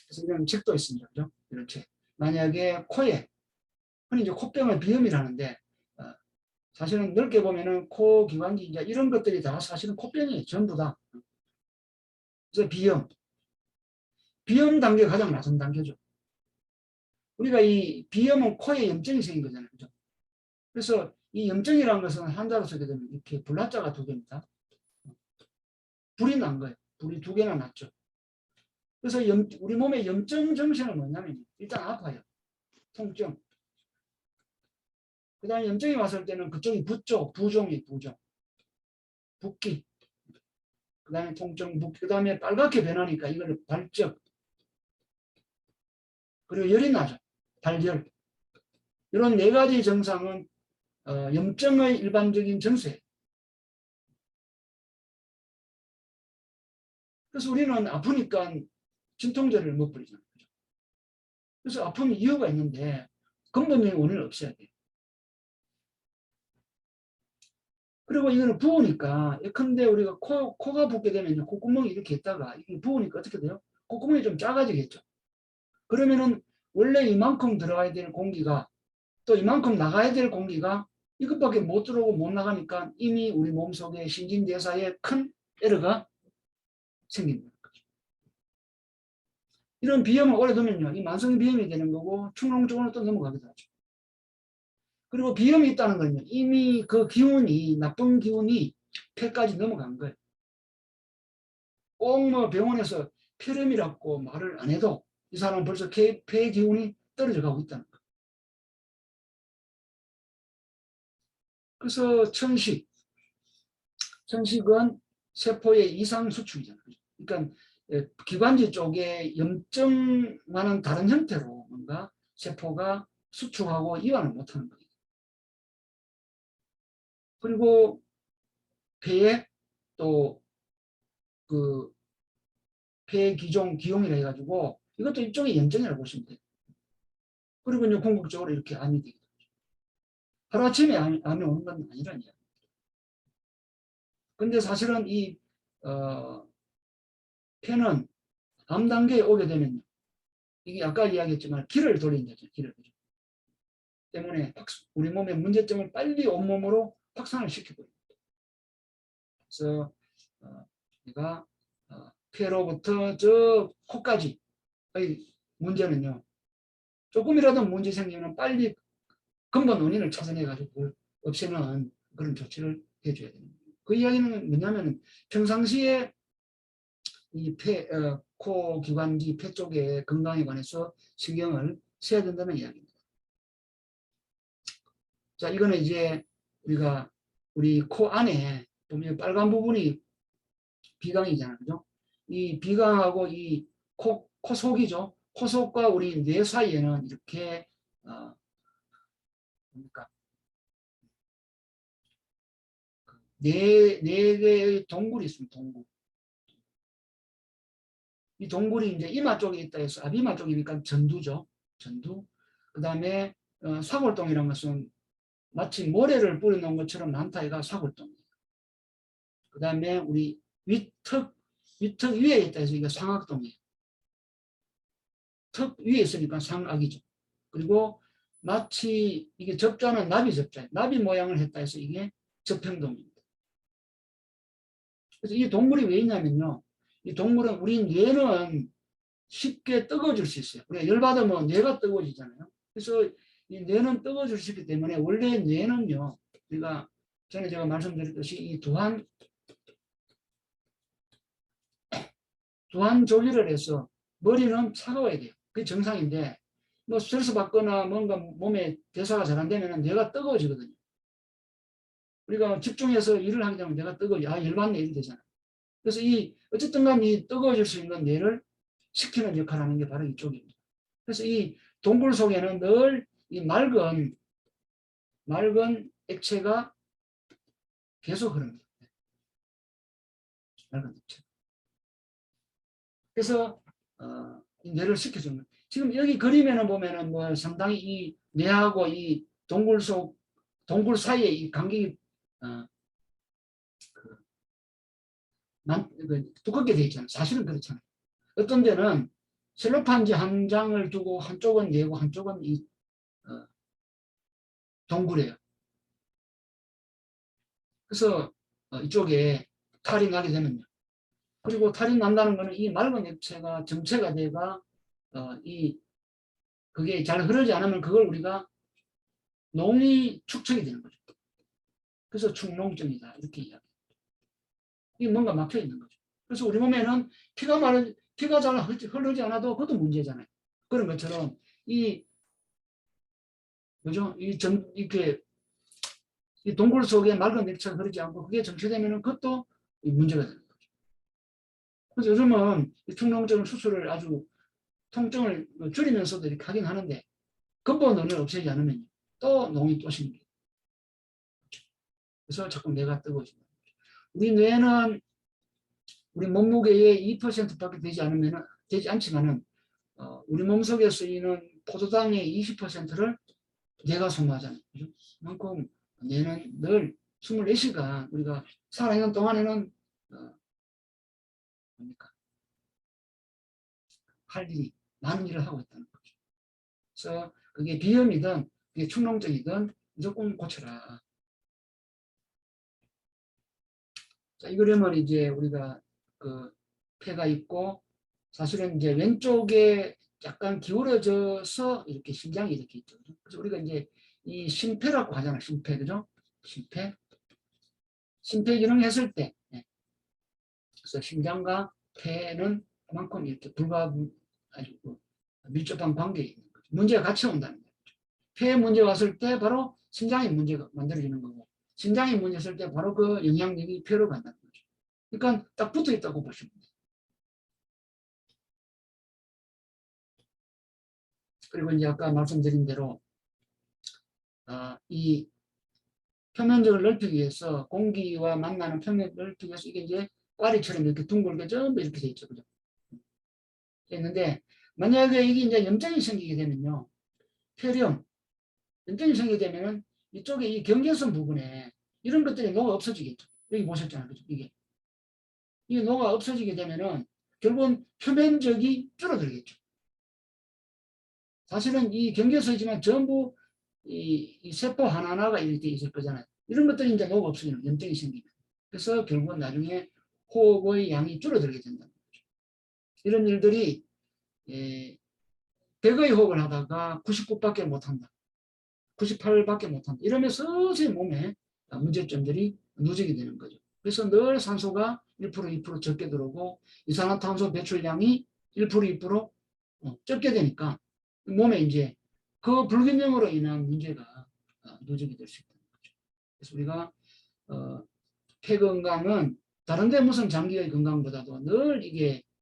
그래서 이런 책도 있습니다. 그죠? 이런 책. 만약에 코에, 흔히 이제 코병을 비염이라는데, 사실은 넓게 보면은 코 기관지 이제 이런 것들이 다 사실은 코병이에요. 전부 다. 그래서 비염 단계가 가장 낮은 단계죠. 우리가 이 비염은 코에 염증이 생긴 거잖아요. 그죠? 그래서 이 염증이라는 것은 한자로 쓰게 되면 이렇게 불나자가 두 개입니다. 불이 난 거예요. 불이 두 개나 났죠. 그래서 우리 몸의 염증 정신은 뭐냐면 일단 아파요. 통증. 그 다음에 염증이 왔을 때는 그쪽이 붓죠. 부종이 부종. 붓기. 그 다음에 통증, 붓기. 그 다음에 빨갛게 변하니까 이걸 발적. 그리고 열이 나죠. 발열. 이런 네 가지 증상은 염증의 일반적인 증세예요. 그래서 우리는 아프니까 진통제를 못 뿌리잖아요. 그래서 아픈 이유가 있는데 근본적인 원인을 없애야 돼요. 그리고 이거는 부으니까 예컨대 우리가 코가 붓게 되면 콧구멍이 이렇게 있다가 이게 부으니까 어떻게 돼요? 콧구멍이 좀 작아지겠죠. 그러면은 원래 이만큼 들어가야 될 공기가 또 이만큼 나가야 될 공기가 이것밖에 못 들어오고 못 나가니까 이미 우리 몸속에 신진대사에 큰 에러가 생깁니다. 이런 비염을 오래 두면요, 이 만성 비염이 되는 거고 충농 쪽으로 또 넘어가기도 하죠. 그리고 비염이 있다는 건요, 이미 그 기운이, 나쁜 기운이 폐까지 넘어간 거예요. 꼭 뭐 병원에서 폐렴이라고 말을 안 해도 이 사람은 벌써 폐 기운이 떨어져 가고 있다는 거예요. 그래서 천식은 세포의 이상 수축이잖아요. 그러니까 기관지 쪽에 염증과는 다른 형태로 뭔가 세포가 수축하고 이완을 못하는 거예요. 그리고 폐에 또 그 폐기종이라 해가지고 이것도 일종의 염증이라고 보시면 돼요. 그리고 이제 궁극적으로 이렇게 암이 되게 되죠. 하루아침에 암이 오는 건 아니라는 이야기입니다. 근데 사실은 이 폐는 암 단계에 오게 되면 이게 아까 이야기했지만 기를 돌린다죠. 기를. 때문에 우리 몸의 문제점을 빨리 온몸으로 확산을 시켜버립니다. 그래서 우리가 폐로부터 저 코까지의 문제는요. 조금이라도 문제 생기면 빨리 근본 원인을 찾아내가지고 그걸 없애는 그런 조치를 해줘야 됩니다. 그 이야기는 뭐냐면 평상시에 이 코 기관지 폐 쪽의 건강에 관해서 신경을 써야 된다는 이야기입니다. 자, 이거는 이제 우리가 우리 코 안에 보면 빨간 부분이 비강이잖아요. 그죠? 이 비강하고 이 코 속이죠. 코 속과 우리 뇌 사이에는 이렇게 뭡니까? 네 개의 동굴이 있습니다. 동굴. 이 동굴이 이제 이마 쪽에 있다 해서 앞이마 쪽이니까 전두죠. 전두. 그 다음에 사골동이라는 것은 마치 모래를 뿌려놓은 것처럼 많다해가 사골동이에요. 그 다음에 우리 위턱 위에 있다 해서 이게 상악동이에요. 턱 위에 있으니까 상악이죠. 그리고 마치 이게 접자는 나비 접자예요. 나비 모양을 했다 해서 이게 접형동입니다. 그래서 이 동물이 왜 있냐면요. 이 동물은 우리 뇌는 쉽게 뜨거워질 수 있어요. 우리가 열받으면 뇌가 뜨거워지잖아요. 그래서 이 뇌는 뜨거워질 수 있기 때문에 원래 뇌는요. 우리가 전에 제가 말씀드렸듯이 이 두한 조리를 해서 머리는 차가워야 돼요. 그게 정상인데 뭐 스트레스 받거나 뭔가 몸에 대사가 잘 안 되면 뇌가 뜨거워지거든요. 우리가 집중해서 일을 하게 되면 뇌가 뜨거워져. 열받네 이렇게 되잖아요. 그래서 어쨌든 간 이 뜨거워질 수 있는 뇌를 식히는 역할을 하는 게 바로 이쪽입니다. 그래서 이 동굴 속에는 늘 이 맑은 액체가 계속 흐릅니다. 맑은 액체. 그래서 뇌를 식혀주는 거예요. 지금 여기 그림에는 보면은 뭐 상당히 이 뇌하고 이 동굴 사이에 이 간격이 두껍게 되어 있잖아요. 사실은 그렇잖아요. 어떤 데는 셀로판지 한 장을 두고 한쪽은 얘고 한쪽은 이 동굴이에요. 그래서 이쪽에 탈이 나게 되면요. 그리고 탈이 난다는 것은 이 맑은 액체가 정체가 돼가 이 그게 잘 흐르지 않으면 그걸 우리가 농이 축적이 되는 거죠. 그래서 축농증이다 이렇게 이야기합니다. 이게 뭔가 막혀 있는 거죠. 그래서 우리 몸에는 피가 잘 흐르지 않아도 그것도 문제잖아요. 그런 것처럼 이 그죠? 이렇게 이 동굴 속에 맑은 액체가 흐르지 않고 그게 정체되면 그것도 문제가 되는 거죠. 그래서 요즘은 축농증 수술을 아주 통증을 줄이면서도 이렇게 하긴 하는데 근본을 없애지 않으면 또 농이 또 생겨요. 그래서 자꾸 뇌가 뜨거워집니다. 우리 뇌는 우리 몸무게의 2%밖에 되지 않지만은 우리 몸속에 쓰이는 포도당의 20%를 뇌가 소모하잖아요. 그만큼 뇌는 늘 24시간 우리가 살아있는 동안에는 뭡니까? 할 일이 많은 일을 하고 있다는 거죠. 그래서 그게 비염이든 그게 축농증이든 무조건 고쳐라. 자, 이거려면 이제 우리가 그 폐가 있고 사실은 이제 왼쪽에 약간 기울어져서 이렇게 심장이 이렇게 있죠. 그래서 우리가 이제 이 심폐라고 하잖아요. 심폐, 그죠? 심폐. 심폐 기능 했을 때, 네. 그래서 심장과 폐는 그만큼 이렇게 아주 밀접한 관계에 있는 거죠. 문제가 같이 온다는 거죠. 폐에 문제 왔을 때 바로 심장이 문제가 만들어지는 거고, 심장이 문제 있을 때 바로 그 영향력이 폐로 간다는 거죠. 그러니까 딱 붙어 있다고 보시면 돼요. 그리고 이제 아까 말씀드린 대로 이 표면적을 넓히기 위해서 공기와 만나는 표면을 넓히기 위해서 이게 이제 꽈리처럼 이렇게 둥글게 전부 이렇게 돼 있죠. 그죠? 있는데 만약에 이게 이제 염증이 생기게 되면요. 폐렴, 염증이 생기게 되면은 이쪽에 이 경계선 부분에 이런 것들이 녹아 없어지겠죠. 여기 보셨잖아요. 그죠? 이게 녹아 없어지게 되면은 결국은 표면적이 줄어들겠죠. 사실은 이 경계선이지만 전부 이 세포 하나하나가 이렇게 있을 거잖아요. 이런 것들이 이제 녹아 없어지는 염증이 생기면. 그래서 결국은 나중에 호흡의 양이 줄어들게 된다는 거죠. 이런 일들이 100의 호흡을 하다가 99밖에 못한다. 98밖에 못한다. 이러면 서서히 몸에 문제점들이 누적이 되는 거죠. 그래서 늘 산소가 1% 2% 적게 들어오고 이산화탄소 배출량이 1% 2% 적게 되니까 몸에 이제 그 불균형으로 인한 문제가 누적이 될 수 있다는 거죠. 그래서 우리가 폐 건강은 다른데 무슨 장기의 건강보다도 늘 이게